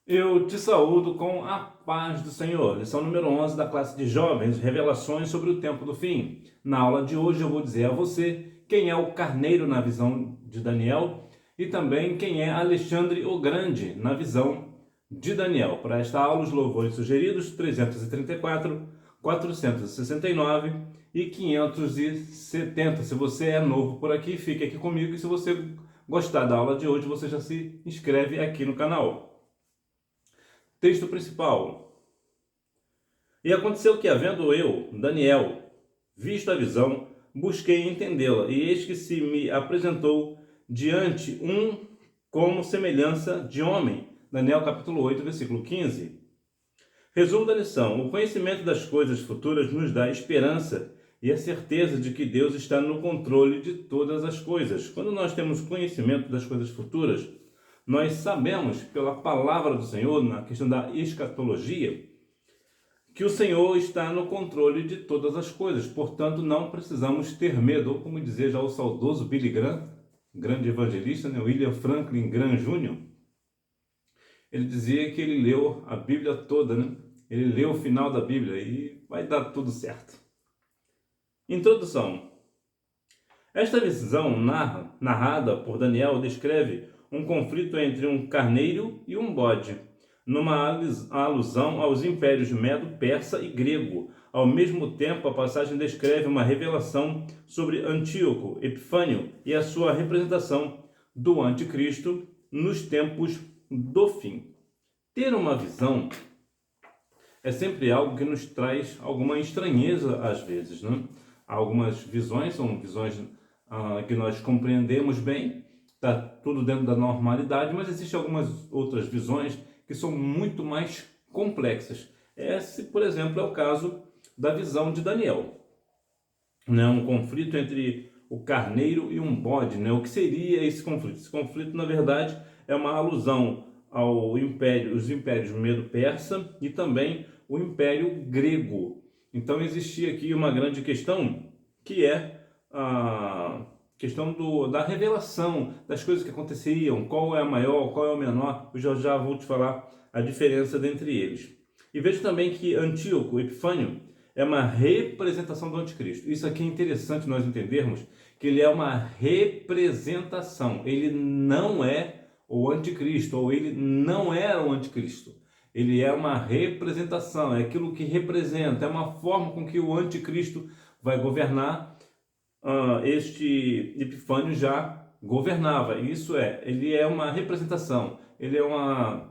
Eu te saúdo com a paz do Senhor. Lição número 11 da classe de jovens, revelações sobre o tempo do fim. Na aula de hoje eu vou dizer a você quem é o carneiro na visão de Daniel e também quem é Alexandre o Grande na visão de Daniel. Para esta aula, os louvores sugeridos 334, 469 e 570. Se você é novo por aqui, fique aqui comigo e se você gostar da aula de hoje, você já se inscreve aqui no canal. Texto principal. E aconteceu que, havendo eu, Daniel, visto a visão, busquei entendê-la, e eis que se me apresentou diante um como semelhança de homem. Daniel capítulo 8, versículo 15. Resumo da lição: o conhecimento das coisas futuras nos dá esperança e a certeza de que Deus está no controle de todas as coisas. Quando nós temos conhecimento das coisas futuras, nós sabemos, pela palavra do Senhor, na questão da escatologia, que o Senhor está no controle de todas as coisas. Portanto, não precisamos ter medo, ou como dizia já o saudoso Billy Graham, grande evangelista, né? William Franklin Graham Jr., ele dizia que ele leu a Bíblia toda, né? Ele leu o final da Bíblia e vai dar tudo certo. Introdução. Esta visão narrada por Daniel descreve um conflito entre um carneiro e um bode, numa alusão aos impérios Medo-Persa e Grego. Ao mesmo tempo, a passagem descreve uma revelação sobre Antíoco Epifânio e a sua representação do anticristo nos tempos do fim. Ter uma visão é sempre algo que nos traz alguma estranheza às vezes, né? Algumas visões são visões que nós compreendemos bem, está tudo dentro da normalidade, mas existem algumas outras visões que são muito mais complexas. Esse, por exemplo, é o caso da visão de Daniel, né? Um conflito entre o carneiro e um bode, né? O que seria esse conflito? Esse conflito, na verdade, é uma alusão ao império, os impérios Medo-Persa e também o Império Grego. Então existia aqui uma grande questão, que é a questão da revelação das coisas que aconteceriam, qual é a maior, qual é o menor. Eu já vou te falar a diferença dentre eles. E vejo também que Antíoco Epifânio é uma representação do anticristo. Isso aqui é interessante nós entendermos, que ele é uma representação. Ele não é o anticristo, ou ele não era o anticristo. Ele é uma representação, é aquilo que representa, é uma forma com que o anticristo vai governar. Este Epifânio já governava. Isso é, ele é uma representação, ele é um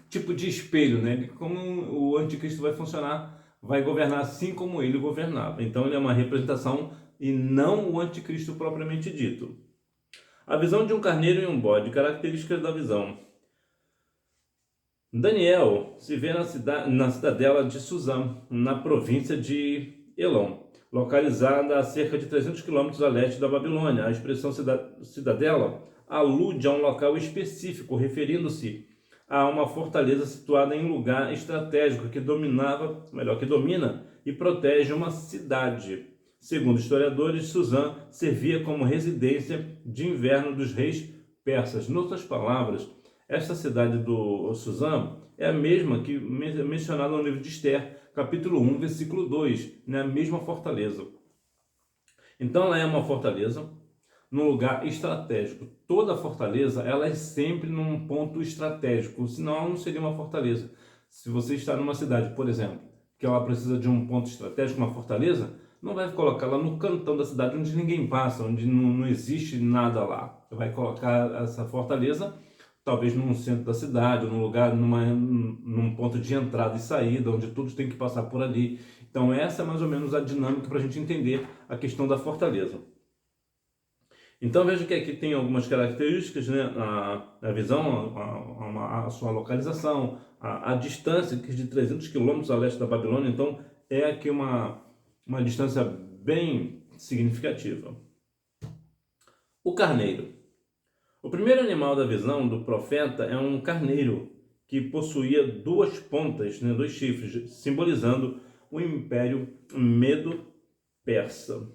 tipo de espelho, né? Como o anticristo vai funcionar, vai governar assim como ele governava. Então ele é uma representação e não o anticristo propriamente dito. A visão de um carneiro e um bode, características da visão. Daniel se vê na cidadela de Suzã, na província de Elão, localizada a cerca de 300 quilômetros a leste da Babilônia. A expressão cidadela alude a um local específico, referindo-se a uma fortaleza situada em um lugar estratégico que domina e protege uma cidade. Segundo historiadores, Suzã servia como residência de inverno dos reis persas. Em outras palavras, esta cidade do Suzã é a mesma que mencionada no livro de Esther, capítulo 1, versículo 2, né? A mesma fortaleza. Então ela é uma fortaleza num lugar estratégico. Toda fortaleza, ela é sempre num ponto estratégico, senão ela não seria uma fortaleza. Se você está numa cidade, por exemplo, que ela precisa de um ponto estratégico, uma fortaleza, não vai colocar lá no cantão da cidade onde ninguém passa, onde não existe nada lá. Vai colocar essa fortaleza talvez num centro da cidade, ou num lugar, num ponto de entrada e saída, onde todos têm que passar por ali. Então essa é mais ou menos a dinâmica para a gente entender a questão da fortaleza. Então veja que aqui tem algumas características, né? A visão, a sua localização, a distância, que é de 300 quilômetros a leste da Babilônia. Então é aqui uma distância bem significativa. O carneiro. O primeiro animal da visão do profeta é um carneiro que possuía duas pontas, né, dois chifres, simbolizando o Império Medo-Persa.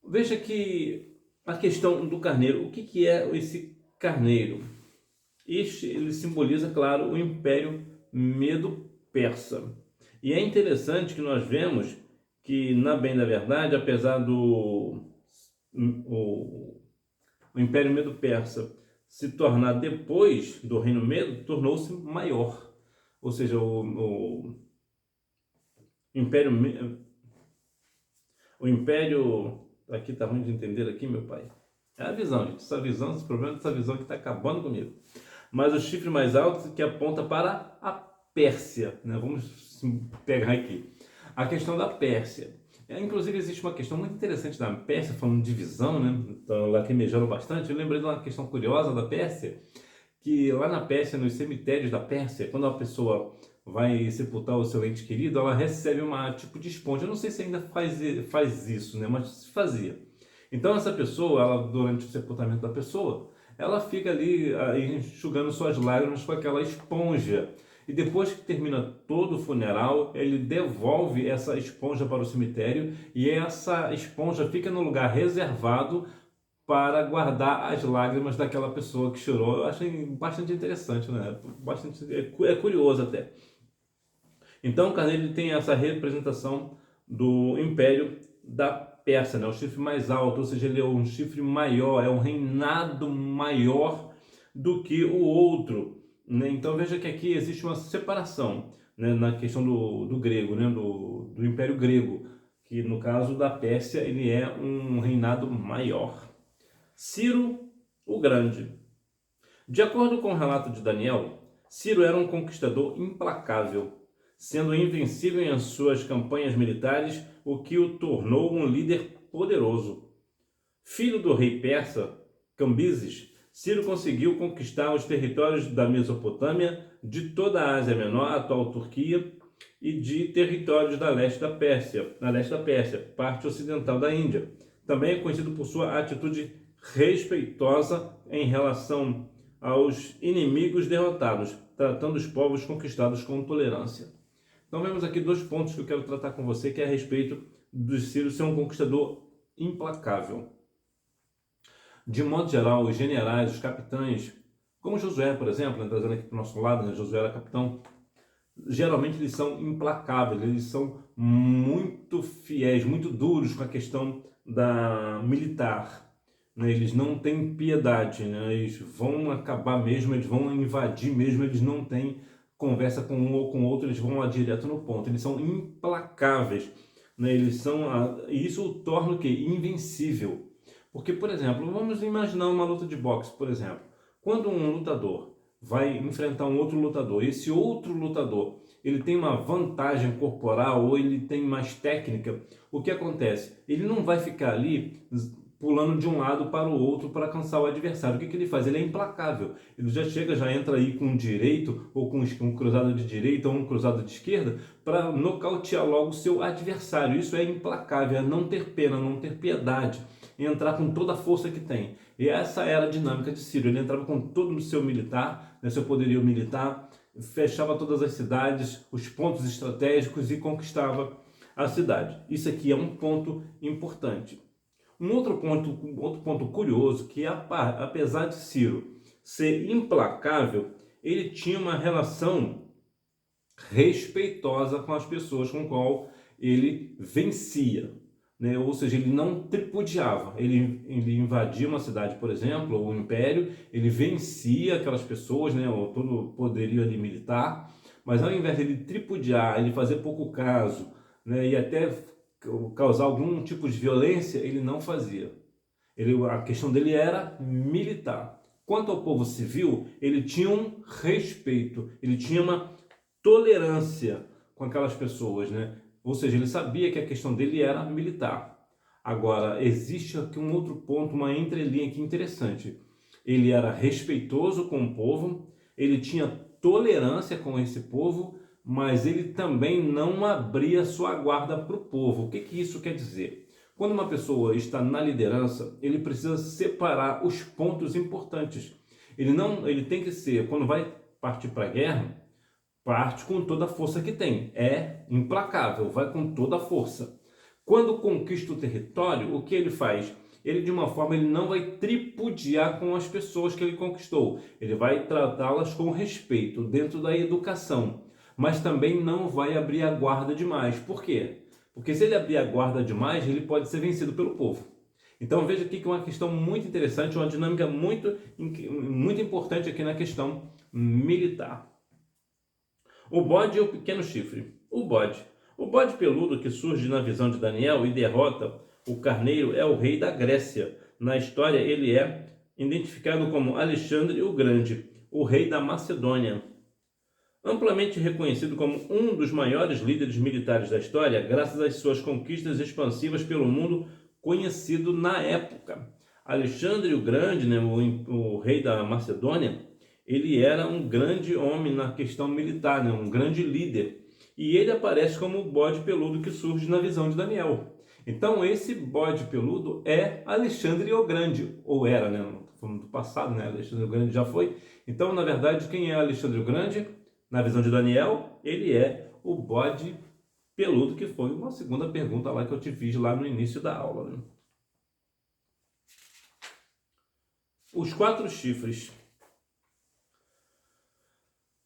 Veja que a questão do carneiro, o que é esse carneiro. Este ele simboliza, claro, o Império Medo-Persa. E é interessante que nós vemos que, na bem da verdade, apesar do o Império Medo-Persa se tornar depois do Reino Medo, tornou-se maior. Ou seja, Império, o Império, aqui está ruim de entender aqui, meu pai. É a visão, gente. Essa visão, esse problema dessa visão que está acabando comigo. Mas o chifre mais alto que aponta para a Pérsia, né? Vamos pegar aqui. A questão da Pérsia. Inclusive existe uma questão muito interessante da Pérsia, falando de visão, né? Então, lacrimejando bastante. Eu lembrei de uma questão curiosa da Pérsia, que lá na Pérsia, nos cemitérios da Pérsia, quando a pessoa vai sepultar o seu ente querido, ela recebe uma tipo de esponja. Eu não sei se ainda faz isso, né? Mas se fazia. Então essa pessoa, ela, durante o sepultamento da pessoa, ela fica ali enxugando suas lágrimas com aquela esponja. E depois que termina todo o funeral, ele devolve essa esponja para o cemitério e essa esponja fica no lugar reservado para guardar as lágrimas daquela pessoa que chorou. Eu achei bastante interessante, né? É curioso até. Então o carneiro tem essa representação do Império da Pérsia, né? O chifre mais alto, ou seja, ele é um chifre maior, é um reinado maior do que o outro, né? Então veja que aqui existe uma separação, né, na questão do grego, né, do Império Grego, que no caso da Pérsia ele é um reinado maior. Ciro o Grande. De acordo com o relato de Daniel, Ciro era um conquistador implacável, sendo invencível em suas campanhas militares, o que o tornou um líder poderoso. Filho do rei persa Cambises, Ciro conseguiu conquistar os territórios da Mesopotâmia, de toda a Ásia Menor, a atual Turquia, e de territórios da leste da Pérsia, parte ocidental da Índia. Também é conhecido por sua atitude respeitosa em relação aos inimigos derrotados, tratando os povos conquistados com tolerância. Então vemos aqui dois pontos que eu quero tratar com você, que é a respeito do Ciro ser um conquistador implacável. De modo geral, os generais, os capitães, como Josué, por exemplo, né, trazendo aqui para o nosso lado, né, Josué era capitão, geralmente eles são implacáveis, eles são muito fiéis, muito duros com a questão da militar, né? Eles não têm piedade, né? Eles vão acabar mesmo, eles vão invadir mesmo, eles não têm conversa com um ou com outro, eles vão lá direto no ponto, eles são implacáveis, né? E isso o torna o quê? Invencível. Porque, por exemplo, vamos imaginar uma luta de boxe, por exemplo. Quando um lutador vai enfrentar um outro lutador, e esse outro lutador ele tem uma vantagem corporal ou ele tem mais técnica, o que acontece? Ele não vai ficar ali pulando de um lado para o outro para alcançar o adversário. O que ele faz? Ele é implacável. Ele já chega, já entra aí com um direito, ou com um cruzado de direita, ou um cruzado de esquerda, para nocautear logo o seu adversário. Isso é implacável, é não ter pena, não ter piedade, entrar com toda a força que tem. E essa era a dinâmica de Ciro. Ele entrava com todo o seu militar, né, seu poderio militar, fechava todas as cidades, os pontos estratégicos e conquistava a cidade. Isso aqui é um ponto importante. Um outro ponto curioso, que apesar de Ciro ser implacável, ele tinha uma relação respeitosa com as pessoas com qual ele vencia, né? Ou seja, ele não tripudiava, ele invadia uma cidade, por exemplo, ou um império, ele vencia aquelas pessoas, né? Ou todo o poderio ali militar, mas ao invés de ele tripudiar, ele fazer pouco caso, né? E até causar algum tipo de violência, ele não fazia. A questão dele era militar. Quanto ao povo civil, ele tinha um respeito, ele tinha uma tolerância com aquelas pessoas, né? Ou seja, ele sabia que a questão dele era militar. Agora, existe aqui um outro ponto, uma entrelinha aqui interessante. Ele era respeitoso com o povo, ele tinha tolerância com esse povo, mas ele também não abria sua guarda para o povo. O que isso quer dizer? Quando uma pessoa está na liderança, ele precisa separar os pontos importantes. Ele tem que ser, quando vai partir para a guerra, parte com toda a força que tem. É implacável, vai com toda a força. Quando conquista o território, o que ele faz? ele de uma forma, ele não vai tripudiar com as pessoas que ele conquistou. Ele vai tratá-las com respeito, dentro da educação, mas também não vai abrir a guarda demais. Por quê? Porque se ele abrir a guarda demais, ele pode ser vencido pelo povo. Então veja aqui que é uma questão muito interessante, uma dinâmica muito importante aqui na questão militar. O bode e o pequeno chifre. O bode. O bode peludo que surge na visão de Daniel e derrota o carneiro é o rei da Grécia. Na história ele é identificado como Alexandre o Grande, o rei da Macedônia. Amplamente reconhecido como um dos maiores líderes militares da história, graças às suas conquistas expansivas pelo mundo conhecido na época. Alexandre o Grande, né, o rei da Macedônia, ele era um grande homem na questão militar, né, um grande líder. E ele aparece como o bode peludo que surge na visão de Daniel. Então esse bode peludo é Alexandre o Grande, ou era, né, do passado, né, Alexandre o Grande já foi. Então, na verdade, quem é Alexandre o Grande? Na visão de Daniel, ele é o bode peludo, que foi uma segunda pergunta lá que eu te fiz lá no início da aula, né? Os 4 chifres.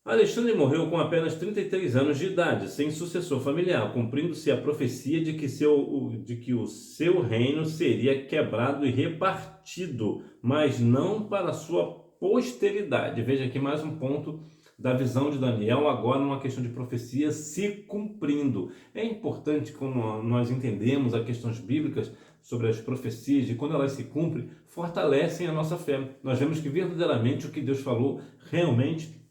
Alexandre morreu com apenas 33 anos de idade, sem sucessor familiar, cumprindo-se a profecia de que o seu reino seria quebrado e repartido, mas não para sua posteridade. Veja aqui mais um ponto da visão de Daniel, agora numa questão de profecia se cumprindo. É importante quando nós entendemos as questões bíblicas sobre as profecias e quando elas se cumprem, fortalecem a nossa fé. Nós vemos que verdadeiramente o que Deus falou realmente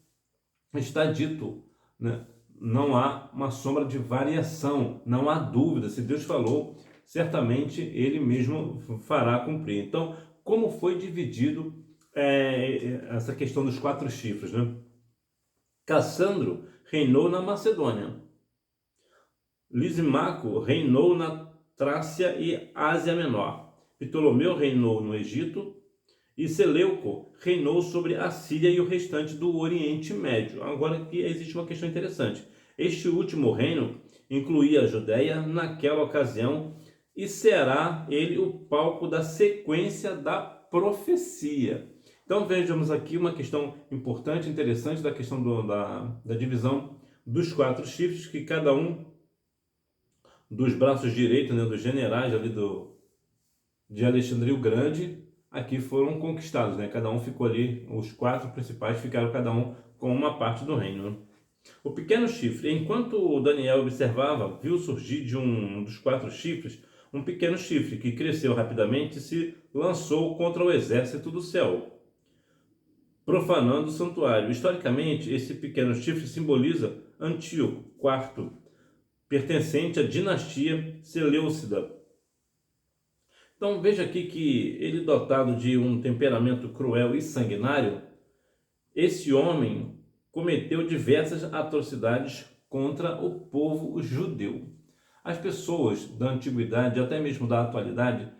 está dito, né? Não há uma sombra de variação, não há dúvida. Se Deus falou, certamente Ele mesmo fará cumprir. Então, como foi dividido essa questão dos 4 chifres, né? Cassandro reinou na Macedônia. Lisimaco reinou na Trácia e Ásia Menor. Ptolomeu reinou no Egito. E Seleuco reinou sobre a Síria e o restante do Oriente Médio. Agora aqui existe uma questão interessante. Este último reino incluía a Judéia naquela ocasião e será ele o palco da sequência da profecia. Então vejamos aqui uma questão importante, interessante da questão da divisão dos 4 chifres, que cada um dos braços direitos, né, dos generais ali de Alexandre o Grande, aqui foram conquistados, né? Cada um ficou ali, os 4 principais ficaram cada um com uma parte do reino. O pequeno chifre, enquanto Daniel observava, viu surgir de um dos 4 chifres um pequeno chifre que cresceu rapidamente e se lançou contra o exército do céu, profanando o santuário. Historicamente, esse pequeno chifre simboliza Antíoco IV, pertencente à dinastia Seleucida. Então veja aqui que ele, dotado de um temperamento cruel e sanguinário, esse homem cometeu diversas atrocidades contra o povo judeu. As pessoas da antiguidade, até mesmo da atualidade,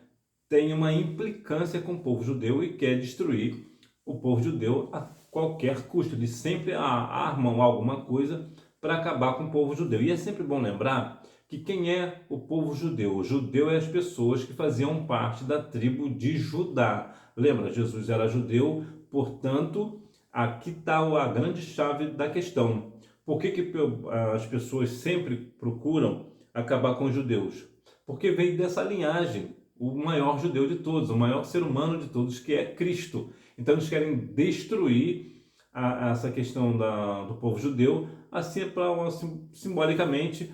têm uma implicância com o povo judeu e quer destruir o povo judeu a qualquer custo. Eles sempre armam alguma coisa para acabar com o povo judeu. E é sempre bom lembrar que quem é o povo judeu? O judeu é as pessoas que faziam parte da tribo de Judá. Lembra, Jesus era judeu, portanto, aqui está a grande chave da questão. Por que as pessoas sempre procuram acabar com os judeus? Porque veio dessa linhagem, o maior judeu de todos, o maior ser humano de todos, que é Cristo. Então eles querem destruir essa questão do povo judeu, assim simbolicamente,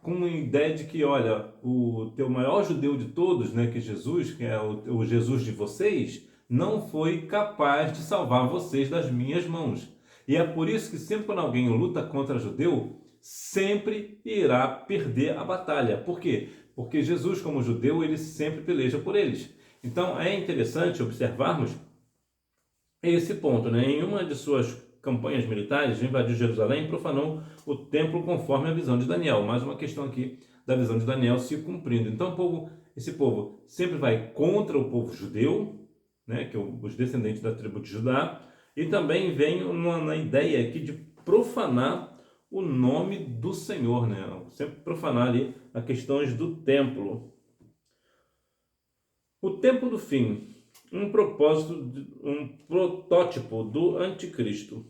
com uma ideia de que, olha, o teu maior judeu de todos, né, que é Jesus, que é o Jesus de vocês, não foi capaz de salvar vocês das minhas mãos. E é por isso que sempre quando alguém luta contra judeu, sempre irá perder a batalha. Por quê? Porque Jesus, como judeu, ele sempre peleja por eles. Então é interessante observarmos esse ponto, né? Em uma de suas campanhas militares, invadiu Jerusalém e profanou o templo conforme a visão de Daniel. Mais uma questão aqui da visão de Daniel se cumprindo. Então esse povo sempre vai contra o povo judeu, né? Que é os descendentes da tribo de Judá, e também vem na ideia aqui de profanar o nome do Senhor, né? Sempre profanar ali as questões do templo. O tempo do fim, um protótipo do anticristo.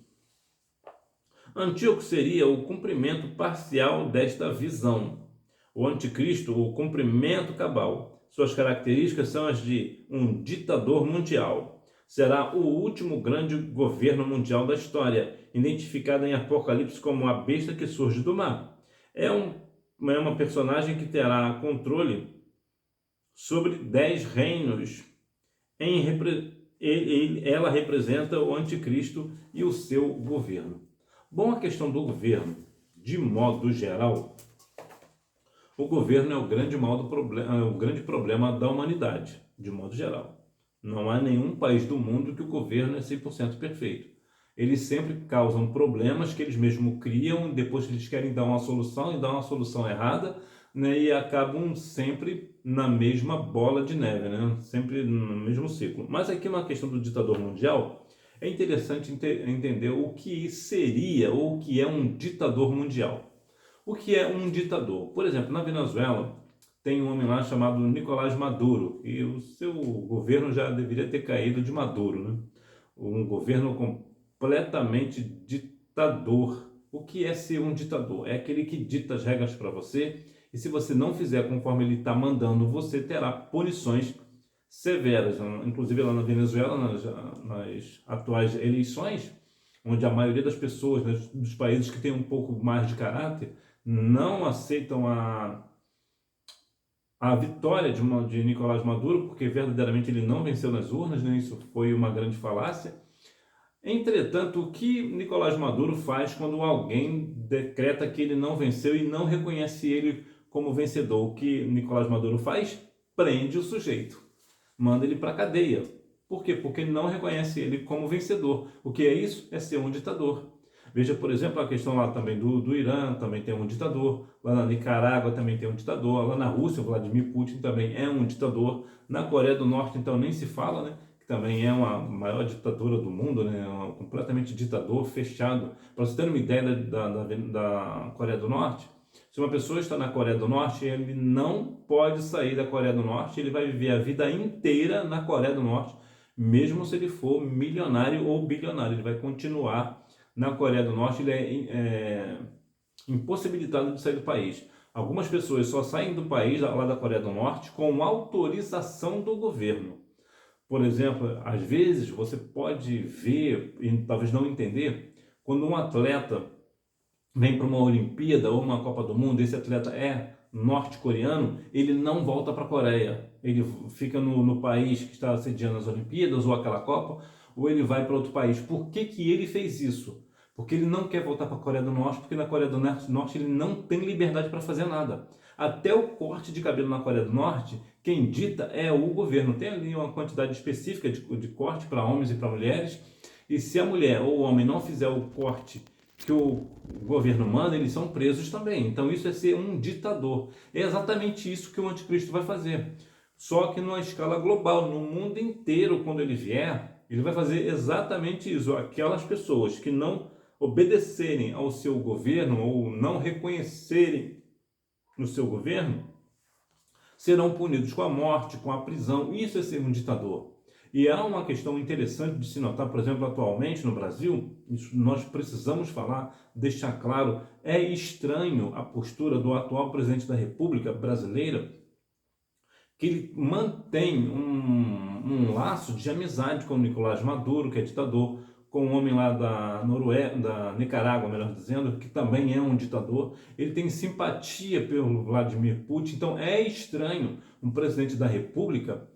Antíoco seria o cumprimento parcial desta visão. O anticristo, o cumprimento cabal. Suas características são as de um ditador mundial. Será o último grande governo mundial da história, identificado em Apocalipse como a besta que surge do mar. É uma personagem que terá controle sobre 10 reinos. Ela representa o anticristo e o seu governo. Bom, a questão do governo, de modo geral, o governo é o grande problema da humanidade, de modo geral. Não há nenhum país do mundo que o governo é 100% perfeito. Eles sempre causam problemas que eles mesmos criam, depois que eles querem dar uma solução e dão uma solução errada, né, e acabam sempre na mesma bola de neve, né, sempre no mesmo ciclo. Mas aqui uma questão do ditador mundial, é interessante entender o que seria ou o que é um ditador mundial. O que é um ditador? Por exemplo, na Venezuela tem um homem lá chamado Nicolás Maduro e o seu governo já deveria ter caído de Maduro, né? Um governo completamente ditador. O que é ser um ditador? É aquele que dita as regras para você e se você não fizer conforme ele está mandando, você terá punições severas. Inclusive lá na Venezuela, nas atuais eleições, onde a maioria das pessoas, né, dos países que têm um pouco mais de caráter, não aceitam a vitória de Nicolás Maduro, porque verdadeiramente ele não venceu nas urnas, né? Isso foi uma grande falácia. Entretanto, o que Nicolás Maduro faz quando alguém decreta que ele não venceu e não reconhece ele como vencedor? O que Nicolás Maduro faz? Prende o sujeito, manda ele para a cadeia. Por quê? Porque ele não reconhece ele como vencedor. O que é isso? É ser um ditador. Veja, por exemplo, a questão lá também do Irã, também tem um ditador. Lá na Nicarágua também tem um ditador. Lá na Rússia, o Vladimir Putin também é um ditador. Na Coreia do Norte, então, nem se fala, né? Que também é uma maior ditadura do mundo, né? Completamente ditador, fechado. Para você ter uma ideia da Coreia do Norte, se uma pessoa está na Coreia do Norte, ele não pode sair da Coreia do Norte, ele vai viver a vida inteira na Coreia do Norte, mesmo se ele for milionário ou bilionário, ele vai continuar na Coreia do Norte, ele é impossibilitado de sair do país. Algumas pessoas só saem do país, lá da Coreia do Norte, com autorização do governo. Por exemplo, às vezes você pode ver, e talvez não entender, quando um atleta vem para uma Olimpíada ou uma Copa do Mundo, esse atleta é norte-coreano, ele não volta para a Coreia. Ele fica no país que está sediando as Olimpíadas ou aquela Copa, ou ele vai para outro país. Por que que ele fez isso? Porque ele não quer voltar para a Coreia do Norte, porque na Coreia do Norte ele não tem liberdade para fazer nada. Até o corte de cabelo na Coreia do Norte, quem dita é o governo. Tem ali uma quantidade específica de corte para homens e para mulheres, e se a mulher ou o homem não fizer o corte que o governo manda, eles são presos também. Então isso é ser um ditador. É exatamente isso que o anticristo vai fazer. Só que numa escala global, no mundo inteiro, quando ele vier, ele vai fazer exatamente isso. Aquelas pessoas que não obedecerem ao seu governo ou não reconhecerem no seu governo, serão punidos com a morte, com a prisão. Isso é ser um ditador. E há uma questão interessante de se notar, por exemplo, atualmente no Brasil, isso nós precisamos falar, deixar claro, é estranho a postura do atual presidente da República brasileira, que ele mantém um laço de amizade com o Nicolás Maduro, que é ditador, com um homem lá da Nicarágua, melhor dizendo, que também é um ditador. Ele tem simpatia pelo Vladimir Putin. Então é estranho um presidente da República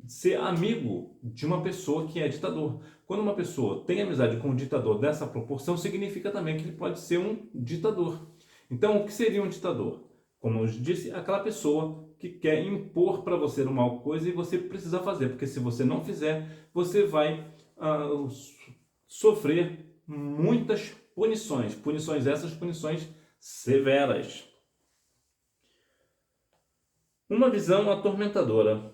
ser amigo de uma pessoa que é ditador. Quando uma pessoa tem amizade com um ditador dessa proporção, significa também que ele pode ser um ditador. Então, o que seria um ditador? Como eu disse, aquela pessoa que quer impor para você uma coisa e você precisa fazer, porque se você não fizer, você vai sofrer muitas punições essas punições severas. Uma visão atormentadora.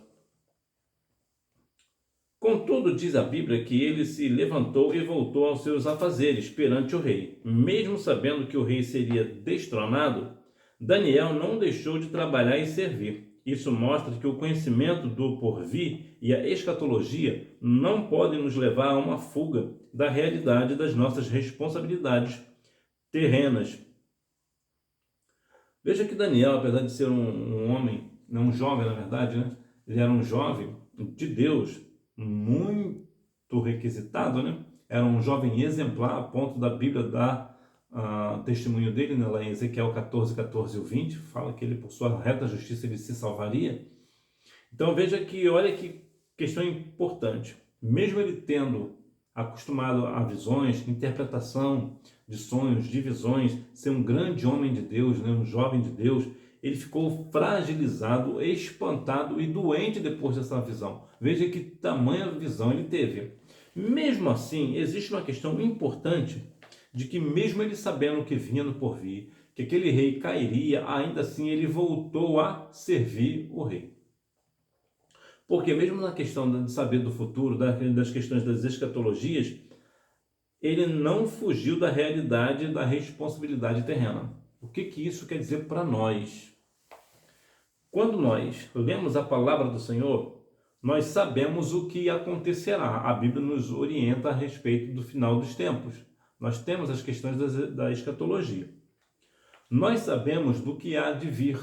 Contudo, diz a Bíblia que ele se levantou e voltou aos seus afazeres perante o rei. Mesmo sabendo que o rei seria destronado, Daniel não deixou de trabalhar e servir. Isso mostra que o conhecimento do porvir e a escatologia não podem nos levar a uma fuga da realidade das nossas responsabilidades terrenas. Veja que Daniel, apesar de ser um homem, não um jovem na verdade, né? Ele era um jovem de Deus, muito requisitado, né? Era um jovem exemplar, a ponto da Bíblia dar testemunho dele, né? Lá em Ezequiel 14, 14 e 20, fala que ele, por sua reta justiça, ele se salvaria. Então veja que, olha que questão importante. Mesmo ele tendo acostumado a visões, interpretação de sonhos, de visões, ser um grande homem de Deus, né, um jovem de Deus, ele ficou fragilizado, espantado e doente depois dessa visão. Veja que tamanha visão ele teve. Mesmo assim, existe uma questão importante de que mesmo ele sabendo que vinha no porvir, que aquele rei cairia, ainda assim ele voltou a servir o rei. Porque mesmo na questão de saber do futuro, das questões das escatologias, ele não fugiu da realidade da responsabilidade terrena. O que isso quer dizer para nós? Quando nós lemos a palavra do Senhor, nós sabemos o que acontecerá. A Bíblia nos orienta a respeito do final dos tempos. Nós temos as questões da escatologia. Nós sabemos do que há de vir.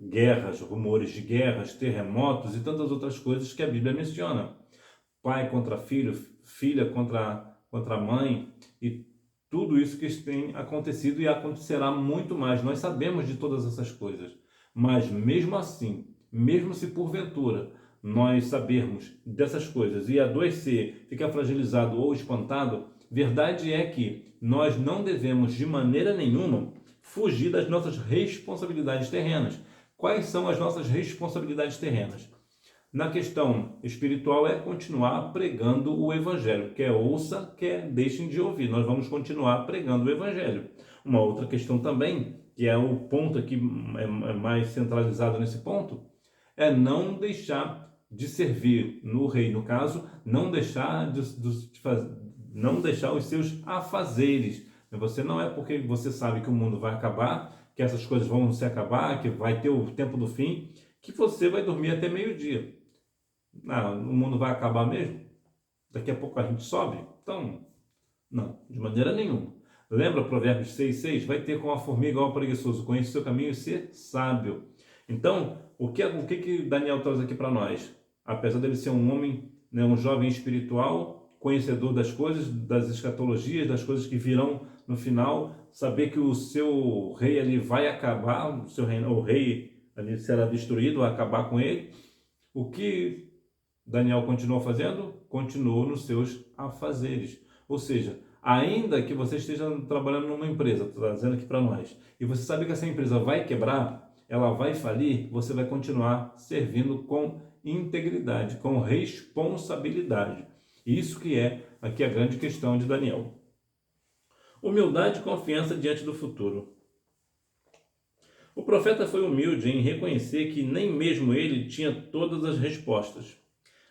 Guerras, rumores de guerras, terremotos e tantas outras coisas que a Bíblia menciona. Pai contra filho, filha contra mãe e tudo isso que tem acontecido e acontecerá muito mais. Nós sabemos de todas essas coisas. Mas mesmo assim, mesmo se porventura nós sabermos dessas coisas e adoecer, ficar fragilizado ou espantado, verdade é que nós não devemos de maneira nenhuma fugir das nossas responsabilidades terrenas. Quais são as nossas responsabilidades terrenas? Na questão espiritual é continuar pregando o Evangelho. Quer ouça, quer deixem de ouvir. Nós vamos continuar pregando o Evangelho. Uma outra questão também, que é o ponto aqui é mais centralizado nesse ponto, é não deixar de servir no rei. No caso, não deixar não deixar os seus afazeres. Você não é porque você sabe que o mundo vai acabar, que essas coisas vão se acabar, que vai ter o tempo do fim, que você vai dormir até meio-dia. O mundo vai acabar mesmo? Daqui a pouco a gente sobe? Então, não, de maneira nenhuma. Lembra Provérbios 6,6? Vai ter com a formiga ao preguiçoso, conhece o seu caminho e ser sábio. Então, o que Daniel traz aqui para nós? Apesar dele ser um homem, né, um jovem espiritual, conhecedor das coisas, das escatologias, das coisas que virão no final, saber que o seu rei ali vai acabar, o rei ali será destruído, vai acabar com ele. O que Daniel continuou fazendo? Continuou nos seus afazeres. Ou seja, ainda que você esteja trabalhando numa empresa, trazendo aqui para nós, e você sabe que essa empresa vai quebrar, ela vai falir, você vai continuar servindo com integridade, com responsabilidade. Isso que é aqui a grande questão de Daniel. Humildade e confiança diante do futuro. O profeta foi humilde em reconhecer que nem mesmo ele tinha todas as respostas.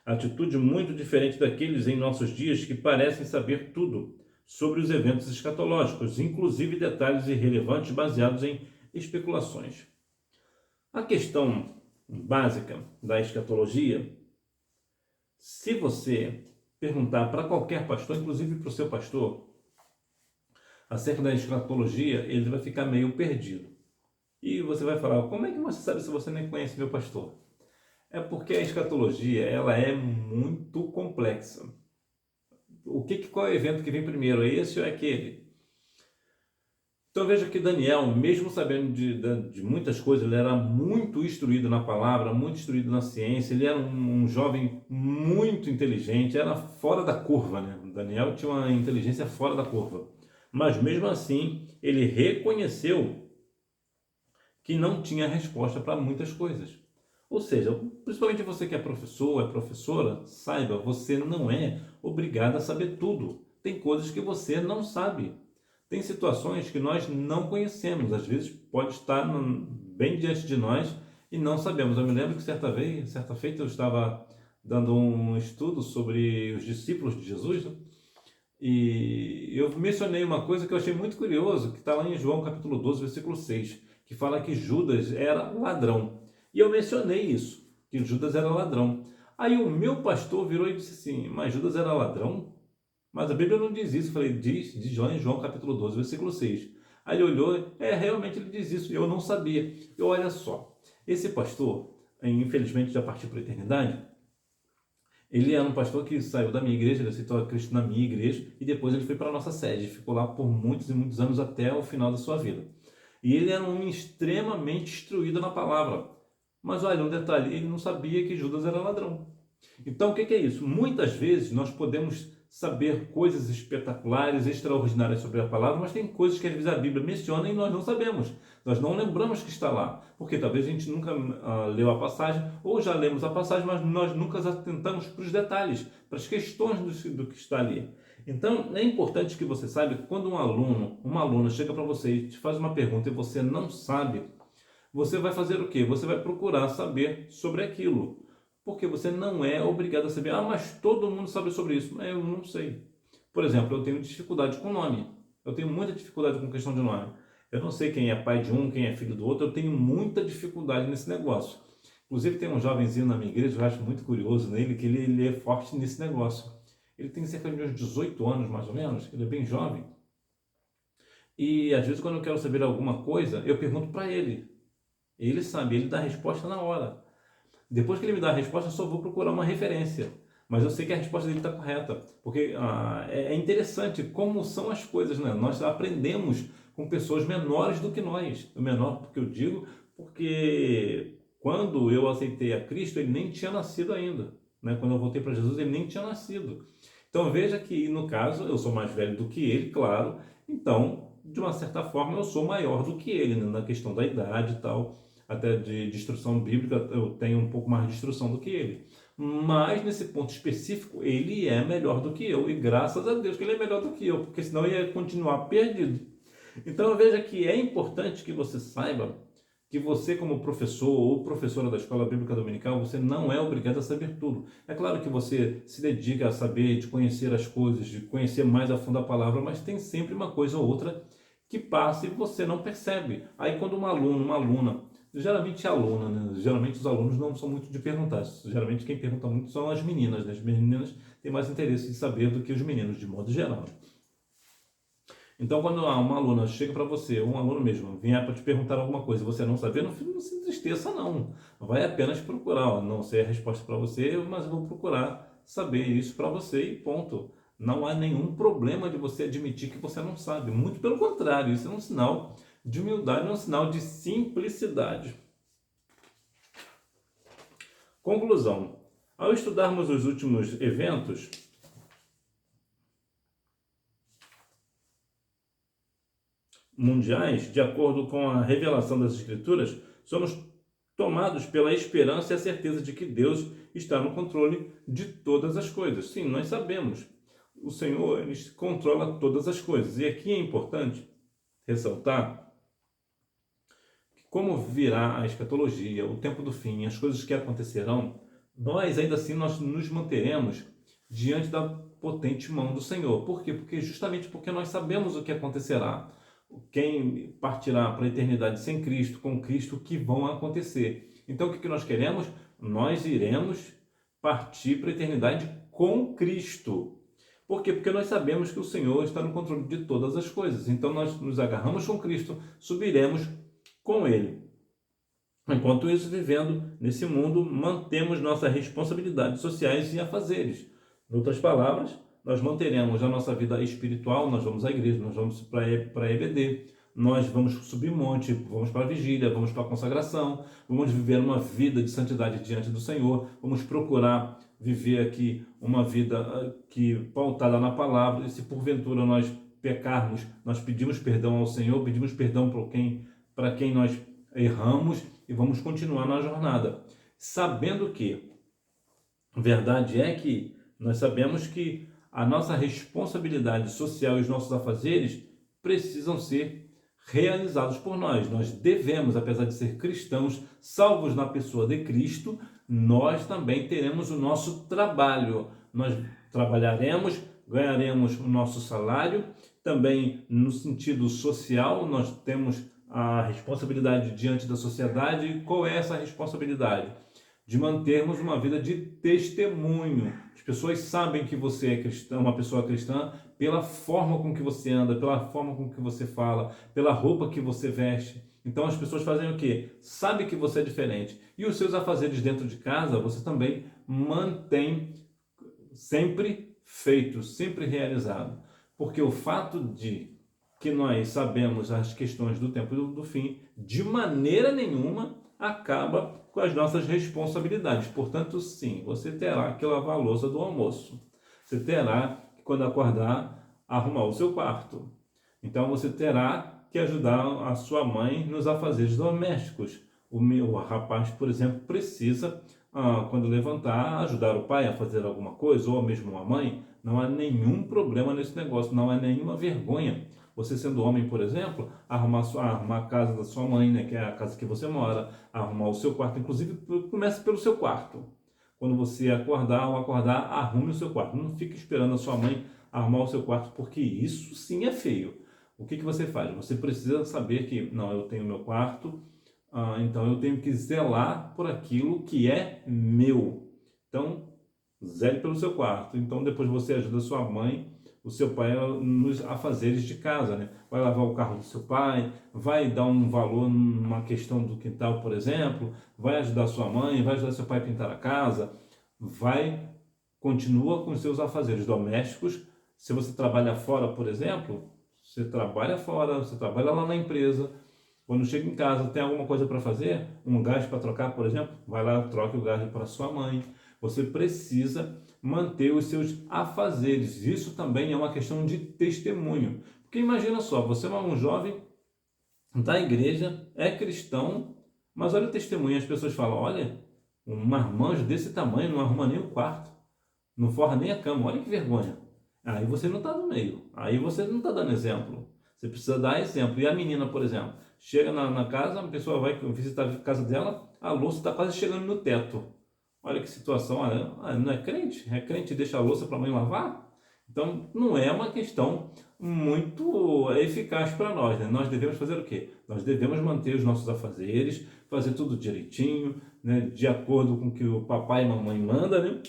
Atitude muito diferente daqueles em nossos dias que parecem saber tudo sobre os eventos escatológicos, inclusive detalhes irrelevantes baseados em especulações. A questão básica da escatologia, se você perguntar para qualquer pastor, inclusive para o seu pastor, acerca da escatologia, ele vai ficar meio perdido. E você vai falar, como é que você sabe se você nem conhece meu pastor? É porque a escatologia, ela é muito complexa. Qual é o evento que vem primeiro? É esse ou é aquele? Então veja que Daniel, mesmo sabendo de muitas coisas, ele era muito instruído na palavra, muito instruído na ciência, ele era um jovem muito inteligente, era fora da curva, né? Daniel tinha uma inteligência fora da curva. Mas mesmo assim, ele reconheceu que não tinha resposta para muitas coisas. Ou seja, principalmente você que é professor, é professora, saiba, você não é obrigado a saber tudo. Tem coisas que você não sabe. Tem situações que nós não conhecemos. Às vezes pode estar bem diante de nós e não sabemos. Eu me lembro que certa feita eu estava dando um estudo sobre os discípulos de Jesus, né? E eu mencionei uma coisa que eu achei muito curioso, que está lá em João capítulo 12, versículo 6, que fala que Judas era ladrão. E eu mencionei isso, que Judas era ladrão. Aí o meu pastor virou e disse assim, mas Judas era ladrão? Mas a Bíblia não diz isso. Eu falei, diz lá em João capítulo 12, versículo 6. Aí ele olhou, realmente ele diz isso, eu não sabia. E olha só, esse pastor, infelizmente já partiu para a eternidade, ele era um pastor que saiu da minha igreja, ele aceitou a Cristo na minha igreja, e depois ele foi para a nossa sede, ficou lá por muitos e muitos anos até o final da sua vida. E ele era um homem extremamente instruído na palavra. Mas olha, um detalhe, ele não sabia que Judas era ladrão. Então, o que é isso? Muitas vezes nós podemos saber coisas espetaculares, extraordinárias sobre a palavra, mas tem coisas que às vezes a Bíblia menciona e nós não sabemos. Nós não lembramos que está lá, porque talvez a gente nunca leu a passagem, ou já lemos a passagem, mas nós nunca atentamos para os detalhes, para as questões do que está ali. Então, é importante que você saiba que quando um aluno, uma aluna chega para você e te faz uma pergunta e você não sabe, você vai fazer o quê? Você vai procurar saber sobre aquilo. Porque você não é obrigado a saber. Ah, mas todo mundo sabe sobre isso. Eu não sei. Por exemplo, eu tenho dificuldade com nome. Eu tenho muita dificuldade com questão de nome. Eu não sei quem é pai de um, quem é filho do outro. Eu tenho muita dificuldade nesse negócio. Inclusive tem um jovenzinho na minha igreja, eu acho muito curioso nele, que ele é forte nesse negócio. Ele tem cerca de uns 18 anos, mais ou menos. Ele é bem jovem. E às vezes quando eu quero saber alguma coisa, eu pergunto para ele. Ele sabe, ele dá a resposta na hora. Depois que ele me dá a resposta, eu só vou procurar uma referência. Mas eu sei que a resposta dele está correta. Porque é interessante como são as coisas, né? Nós aprendemos com pessoas menores do que nós. O menor, porque eu digo, porque quando eu aceitei a Cristo, ele nem tinha nascido ainda. Né? Quando eu voltei para Jesus, ele nem tinha nascido. Então veja que, no caso, eu sou mais velho do que ele, claro. Então, de uma certa forma, eu sou maior do que ele, né? Na questão da idade e tal. Até de instrução bíblica, eu tenho um pouco mais de instrução do que ele. Mas, nesse ponto específico, ele é melhor do que eu. E graças a Deus que ele é melhor do que eu, porque senão eu ia continuar perdido. Então, veja que é importante que você saiba que você, como professor ou professora da Escola Bíblica Dominical, você não é obrigado a saber tudo. É claro que você se dedica a saber, de conhecer as coisas, de conhecer mais a fundo a palavra, mas tem sempre uma coisa ou outra que passa e você não percebe. Aí, quando um aluno, uma aluna, geralmente é aluna, né? Geralmente os alunos não são muito de perguntar. Geralmente quem pergunta muito são as meninas, né? As meninas têm mais interesse de saber do que os meninos, de modo geral. Então, quando uma aluna chega para você, ou um aluno mesmo, vier para te perguntar alguma coisa e você não saber, não se entristeça, não. Vai apenas procurar. Ó, não sei a resposta para você, mas eu vou procurar saber isso para você e ponto. Não há nenhum problema de você admitir que você não sabe. Muito pelo contrário, isso é um sinal de humildade, é um sinal de simplicidade. Conclusão. Ao estudarmos os últimos eventos, mundiais, de acordo com a revelação das Escrituras, somos tomados pela esperança e a certeza de que Deus está no controle de todas as coisas. Sim, nós sabemos. O Senhor, ele controla todas as coisas. E aqui é importante ressaltar que, como virá a escatologia, o tempo do fim, as coisas que acontecerão, nós ainda assim nós nos manteremos diante da potente mão do Senhor. Por quê? Justamente porque nós sabemos o que acontecerá. Quem partirá para a eternidade sem Cristo, com Cristo, que vão acontecer. Então, o que nós queremos? Nós iremos partir para a eternidade com Cristo. Por quê? Porque nós sabemos que o Senhor está no controle de todas as coisas. Então, nós nos agarramos com Cristo, subiremos com Ele. Enquanto isso, vivendo nesse mundo, mantemos nossas responsabilidades sociais e afazeres. Em outras palavras, nós manteremos a nossa vida espiritual, nós vamos à igreja, nós vamos para a EBD, nós vamos subir monte, vamos para a vigília, vamos para a consagração, vamos viver uma vida de santidade diante do Senhor, vamos procurar viver aqui uma vida que pautada na palavra, e se porventura nós pecarmos, nós pedimos perdão ao Senhor, pedimos perdão para quem nós erramos e vamos continuar na jornada, sabendo que, a verdade é que nós sabemos que a nossa responsabilidade social e os nossos afazeres precisam ser realizados por nós. Nós devemos, apesar de ser cristãos, salvos na pessoa de Cristo, nós também teremos o nosso trabalho. Nós trabalharemos, ganharemos o nosso salário, também no sentido social, nós temos a responsabilidade diante da sociedade. E qual é essa responsabilidade? De mantermos uma vida de testemunho. As pessoas sabem que você é cristão, uma pessoa cristã, pela forma com que você anda, pela forma com que você fala, pela roupa que você veste. Então as pessoas fazem o quê? Sabem que você é diferente. E os seus afazeres dentro de casa, você também mantém sempre feito, sempre realizado. Porque o fato de que nós sabemos as questões do tempo e do fim, de maneira nenhuma acaba com as nossas responsabilidades. Portanto, sim, você terá que lavar a louça do almoço. Você terá que, quando acordar, arrumar o seu quarto. Então, você terá que ajudar a sua mãe nos afazeres domésticos. O meu rapaz, por exemplo, precisa, quando levantar, ajudar o pai a fazer alguma coisa, ou mesmo a mãe. Não há nenhum problema nesse negócio, não há nenhuma vergonha. Você sendo homem, por exemplo, arrumar a casa da sua mãe, né, que é a casa que você mora, arrumar o seu quarto, inclusive comece pelo seu quarto. Quando você acordar ou acordar, arrume o seu quarto. Não fique esperando a sua mãe arrumar o seu quarto, porque isso sim é feio. O que você faz? Você precisa saber que, não, eu tenho meu quarto, então eu tenho que zelar por aquilo que é meu. Então, zele pelo seu quarto. Então, depois você ajuda a sua mãe, o seu pai nos afazeres de casa, né? Vai lavar o carro do seu pai, vai dar um valor numa questão do quintal, por exemplo, vai ajudar sua mãe, vai ajudar seu pai a pintar a casa, continua com os seus afazeres domésticos. Se você trabalha fora, por exemplo, você trabalha fora, você trabalha lá na empresa, quando chega em casa, tem alguma coisa para fazer, um gás para trocar, por exemplo, vai lá, troque o gás para sua mãe. Você precisa manter os seus afazeres. Isso também é uma questão de testemunho. Porque imagina só, você é um jovem da igreja, é cristão, mas olha o testemunho, as pessoas falam, olha, um marmanjo desse tamanho não arruma nem o quarto, não forra nem a cama, olha que vergonha. Aí você não está no meio, aí você não está dando exemplo. Você precisa dar exemplo. E a menina, por exemplo, chega na casa, a pessoa vai visitar a casa dela, a louça está quase chegando no teto. Olha que situação, olha, não é crente? É crente e deixa a louça para a mãe lavar? Então, não é uma questão muito eficaz para nós, né? Nós devemos fazer o quê? Nós devemos manter os nossos afazeres, fazer tudo direitinho, né? De acordo com o que o papai e mamãe mandam, né?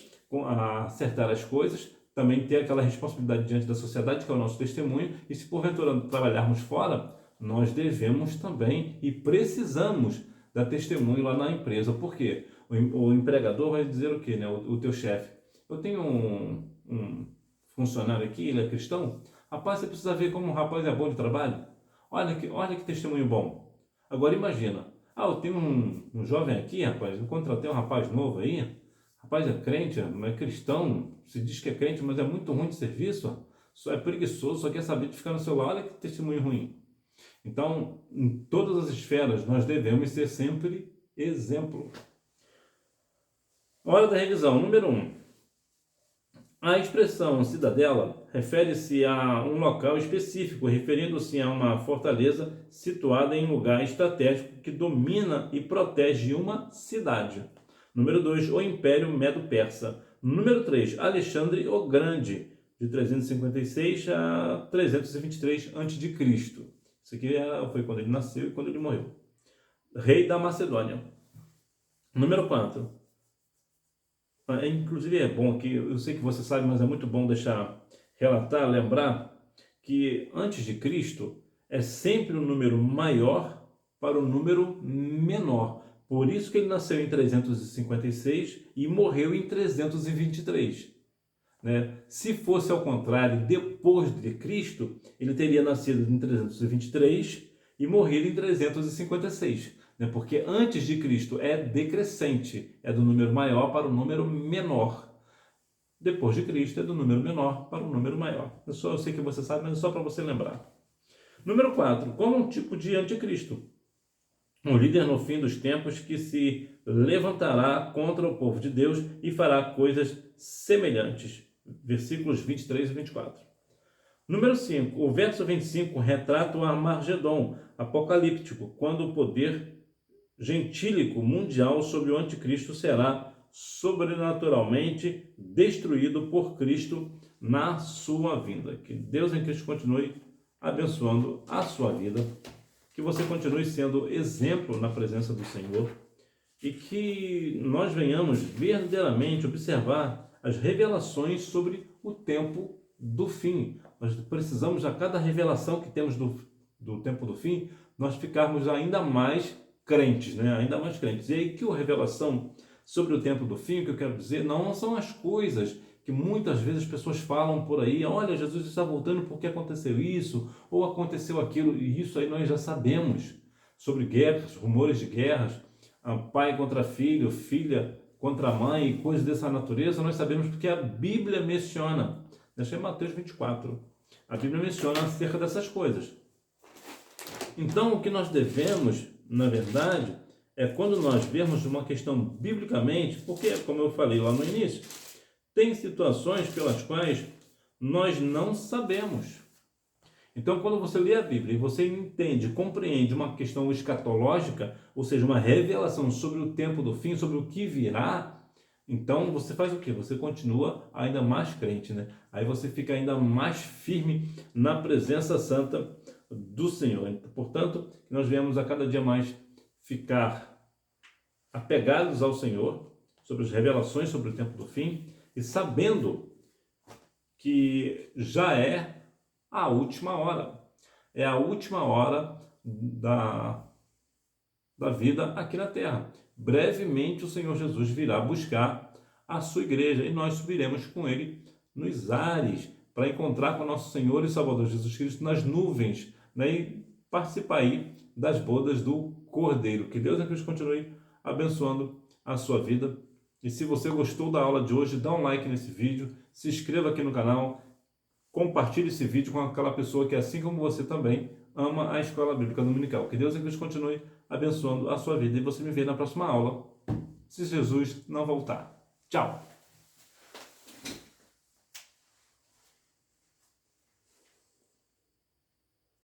Acertar as coisas, também ter aquela responsabilidade diante da sociedade, que é o nosso testemunho, e se porventura trabalharmos fora, nós devemos também e precisamos dar testemunho lá na empresa. Por quê? O empregador vai dizer o quê, né? O teu chefe. Eu tenho um funcionário aqui, ele é cristão. Rapaz, você precisa ver como o rapaz é bom de trabalho. Olha que testemunho bom. Agora imagina, eu tenho um jovem aqui, rapaz, eu contratei um rapaz novo aí. Rapaz, é crente, é cristão, se diz que é crente, mas é muito ruim de serviço, só é preguiçoso, só quer saber de ficar no celular. Olha que testemunho ruim. Então, em todas as esferas, nós devemos ser sempre exemplo. Hora da revisão. Número 1. A expressão cidadela refere-se a um local específico, referindo-se a uma fortaleza situada em lugar estratégico que domina e protege uma cidade. Número 2. O Império Medo-Persa. Número 3. Alexandre o Grande, de 356 a 323 a.C. Isso aqui foi quando ele nasceu e quando ele morreu. Rei da Macedônia. Número 4. Inclusive é bom aqui, eu sei que você sabe, mas é muito bom deixar relatar, lembrar que antes de Cristo é sempre um número maior para o número menor. Por isso que ele nasceu em 356 e morreu em 323. Né? Se fosse ao contrário, depois de Cristo, ele teria nascido em 323 e morrido em 356. Porque antes de Cristo é decrescente, é do número maior para o número menor. Depois de Cristo é do número menor para o número maior. Eu sei que você sabe, mas é só para você lembrar. Número 4. Como um tipo de anticristo. Um líder no fim dos tempos que se levantará contra o povo de Deus e fará coisas semelhantes. Versículos 23 e 24. Número 5. O verso 25 retrata o Armagedon apocalíptico, quando o poder gentílico mundial sobre o anticristo será sobrenaturalmente destruído por Cristo na sua vinda. Que Deus em Cristo continue abençoando a sua vida. que você continue sendo exemplo na presença do Senhor e que nós venhamos verdadeiramente observar as revelações sobre o tempo do fim. Nós precisamos, a cada revelação que temos do tempo do fim, nós ficarmos ainda mais crentes, né? Ainda mais crentes. E aí que a revelação sobre o tempo do fim, o que eu quero dizer, não são as coisas que muitas vezes as pessoas falam por aí, olha, Jesus está voltando porque aconteceu isso, ou aconteceu aquilo, e isso aí nós já sabemos, sobre guerras, rumores de guerras, pai contra filho, filha contra mãe, e coisas dessa natureza, nós sabemos porque a Bíblia menciona, deixa em Mateus 24, a Bíblia menciona acerca dessas coisas. Então, o que nós devemos, na verdade, é quando nós vermos uma questão biblicamente, porque, como eu falei lá no início, tem situações pelas quais nós não sabemos. Então, quando você lê a Bíblia e você entende, compreende uma questão escatológica, ou seja, uma revelação sobre o tempo do fim, sobre o que virá, então você faz o quê? Você continua ainda mais crente, né? Aí você fica ainda mais firme na presença santa do Senhor. Portanto, nós venhamos a cada dia mais ficar apegados ao Senhor, sobre as revelações sobre o tempo do fim, e sabendo que já é a última hora. É a última hora da vida aqui na terra. Brevemente o Senhor Jesus virá buscar a sua igreja e nós subiremos com ele nos ares para encontrar com nosso Senhor e Salvador Jesus Cristo nas nuvens, né, e participar aí das bodas do Cordeiro. Que Deus continue abençoando a sua vida. E se você gostou da aula de hoje, dá um like nesse vídeo, se inscreva aqui no canal, compartilhe esse vídeo com aquela pessoa que, assim como você também, ama a Escola Bíblica Dominical. Que Deus continue abençoando a sua vida e você me vê na próxima aula, se Jesus não voltar. Tchau!